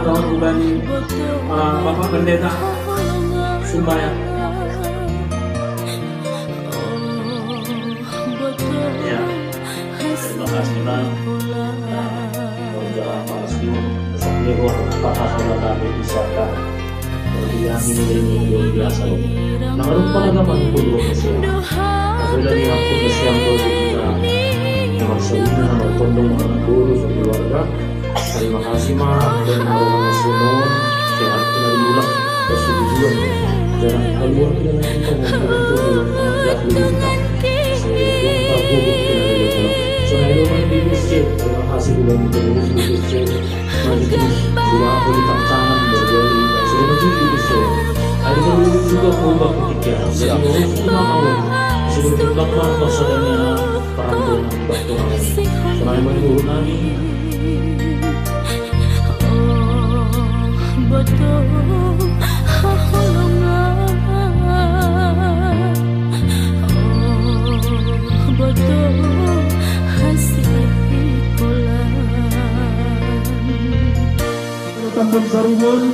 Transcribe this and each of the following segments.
kawan ubani Bapak Pendeta Sumbaya. Ya, terima kasih Bang. Jalan Palestina, Selamat Bapak Saudara kami bisakah yang ini luar biasa. Namun pada zaman puluh Mesir, apabila aku Mesir berguna, yang sebelumnya berkondom dengan guru keluarga. Terima kasih Mak dan orang semua sehat benar-benar persetujuan. Jangan keluar dengan kita untuk mengajar kita. Saya tahu kita Selalu di masjid. Terima kasih bulan terus di masjid. Majlis sudah beri tantangan berjari. Sudah majlis di masjid. Ada perlu juga berubah ketika. Jadi orang sudah mahu. Sudah berubah maksudnya perantauan bertuang. Selain menurut nami. Betul, betul hasil pulang. Kampung Sarubun,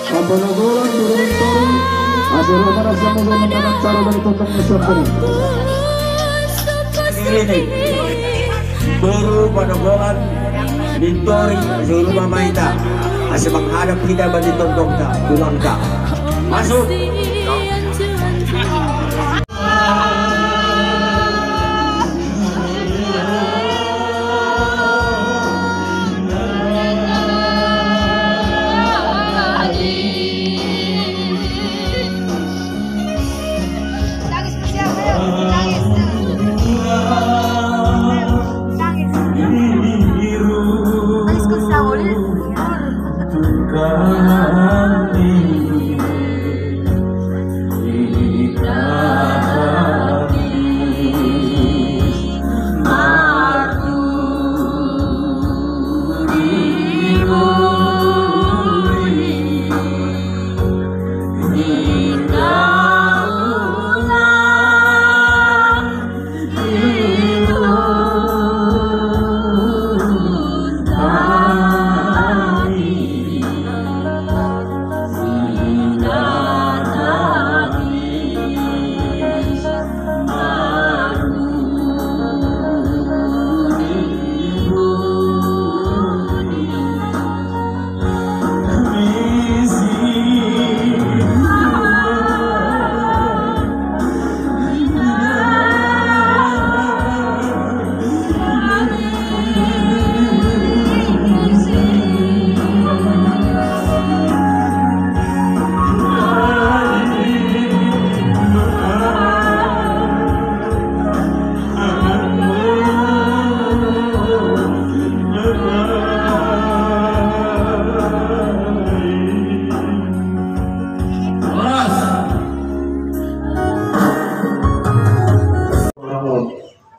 Kampung Nagolan, turun-turun, hasil mana sama dengan cara dari tentang masyarakat. Ini baru pada bulan Bintori suruh mamaita. Asal menghadap kita bagi tonton tak, pulang tak. Masuk.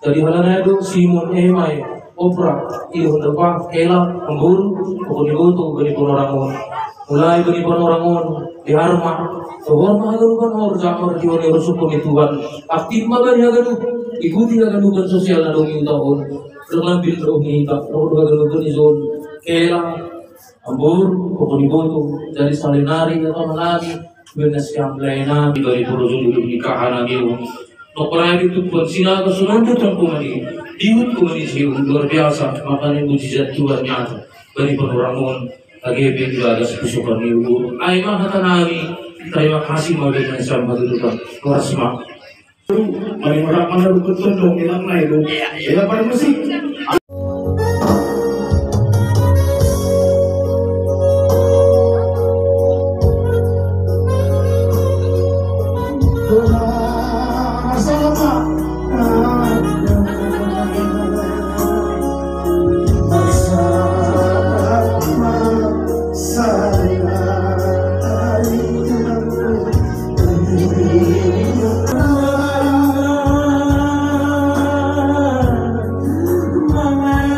Dari halanya itu Simon Emai Opera itu depan Kela Embur pokoknya itu beri penorangun mulai beri penorangun di Harma bahwa itu kan orang jamur di orang bersyukur Tuhan aktif makanya kan ikuti akan bukan sosial nadong itu tahun dengan bil rohni tak orang dengan zon Kela Embur pokoknya itu dari salinari atau menari benas yang lainnya dari produksi dulu nikahan lagi. Pokoknya itu buat Sinaga sunanda dan kumani, diut kumani sih luar biasa. Makanya mujizat Tuhan nyata dari penorangun lagi juga ada kesukaan ibu. Aima kata nami, terima kasih mau dengan sama dudukan kelasma. Paling orang mana betul dong hilang lah itu. Ya pada musik. Mama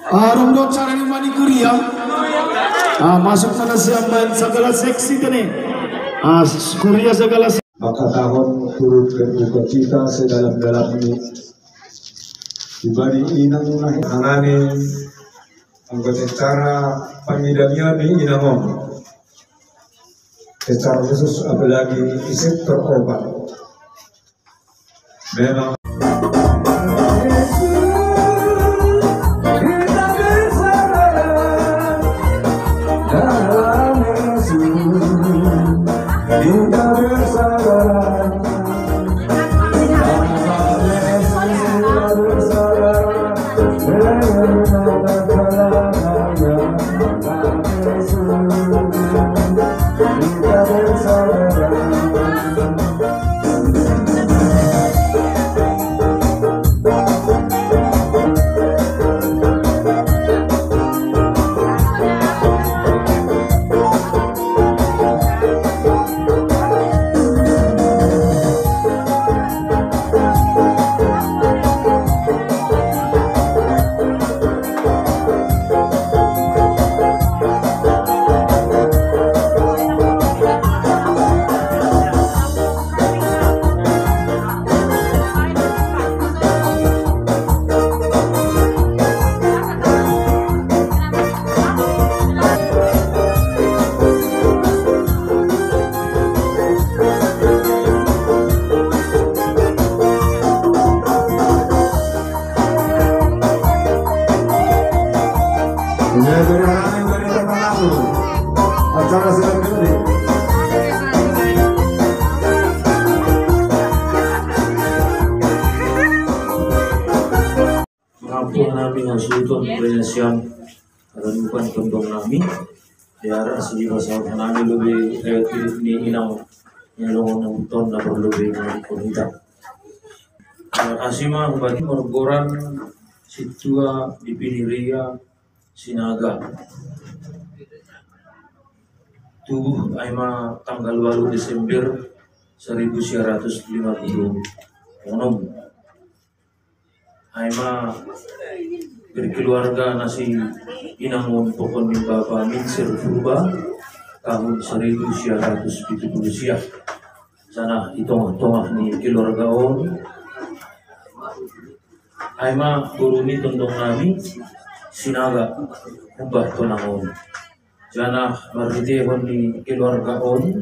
Rungdot sarang mani kuria. Masuk sana siamban segala seksi tene. Kuria segala seksi. Maka tahun turut berduka cita sedalam-dalamnya dibanding Inang nangani anggota cara pemidamnya di Inang secara khusus apalagi sektor obat memang acara sedang berdiri. Mengampun nami ngasulton penyaksian bukan tentang nami diarah sejauh sahabat nami lebih kreatif ni Inang nyelongon nonton na berlebih dari kita. Asima bagi mergoran situa Dipiniria Sinaga tubuh aima tanggal 8 Desember 1956 aima berkeluarga nasi Inangun pokon min bapa min serfurba tahun 1970 sana itong-tongah ni keluarga on aima turuni tondong nami Sinaga ubah tonangon jana maritehon ni keluarga on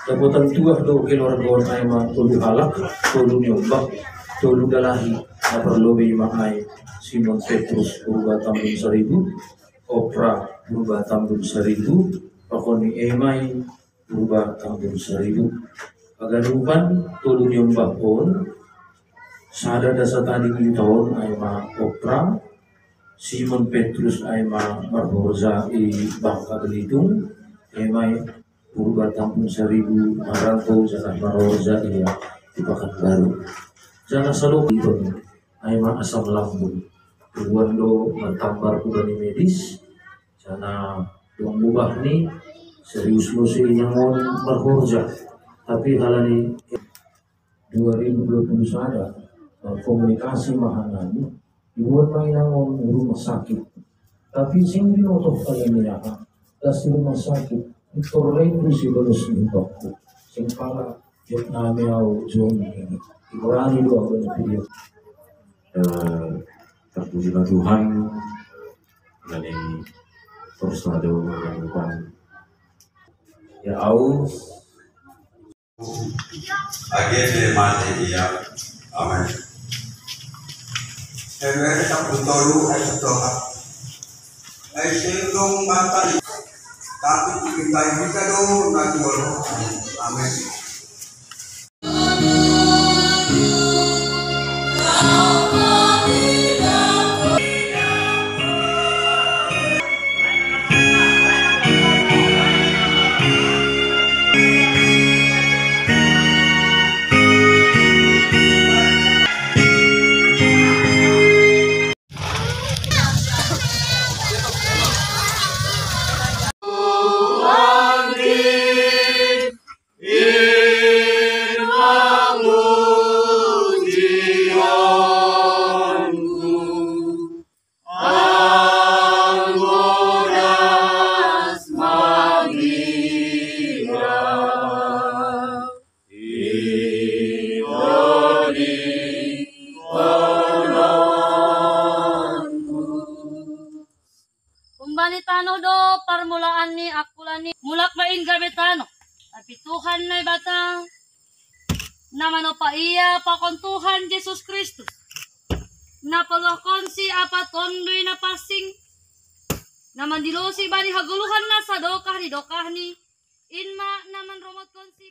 dapotan tuah do keluarga on aima tolu halak tolu nyobak tolu dalahi na perlobi maay Simon Petrus berubah tambun 1000 Opra berubah tambun 1000 pakoni emai berubah tambun 1000 aganupan tolu nyobak on sada dasa tani tahun aima Opra Simon Petrus aima marhorza i Bangka Belitung emai berubah tampung 1000 marantau janah marhorza i Pekanbaru janah salok itu aima asam lambung Tuan do mentambar kudani medis Karena tuang mubah ni serius lo si yang mau berkorja, tapi hal ini 2021 komunikasi mahanani dibuat mainangon rumah sakit tapi sing dinotoh kalian ya das di rumah sakit itu lain si bonus intokku sing pala jod nami au zone ini dikurani dua belas video terpujilah Tuhan dan ini terus ada melakukan ya au Agede mati dia, amin. Ewe tak betul ay doa, ay sindong mata, tapi kita bisa dong najual, amin. Tano do permulaan ni akulani mulak main gabetano tapi Tuhan na batang naman o pa iya pakon Tuhan Jesus Kristus napalokon si apatondoy na pasing naman dilosi ba ni haguluhan na sa dokah ni inma naman romot kon si